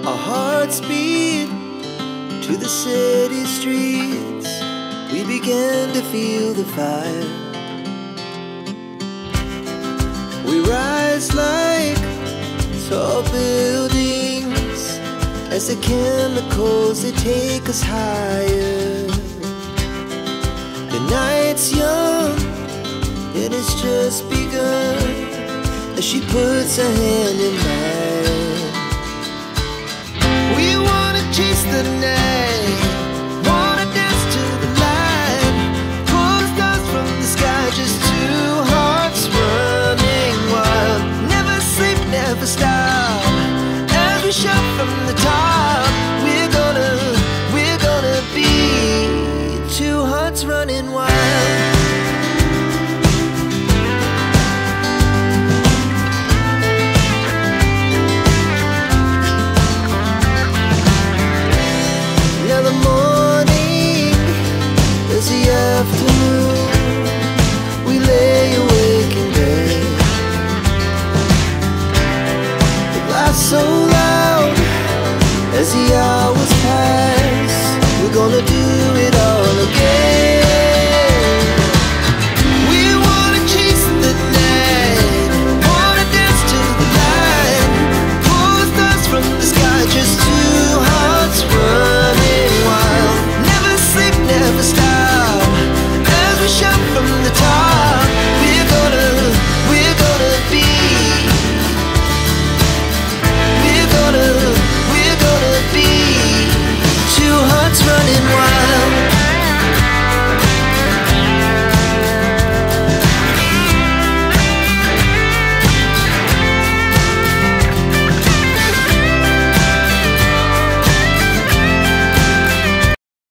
Our hearts beat to the city streets. We began to feel the fire. We rise like tall buildings as the chemicals, they take us higher. The night's young and it's just begun as she puts her hand in mine. We wanna chase the night, wanna dance to the light, pull the stars from the sky, just two hearts running wild. Never sleep, never stop, as we shout from the top. We're gonna be two hearts running wild. Now the morning is the afternoon. We lay awake in bed. It laughs so loud as the hours pass. We're gonna do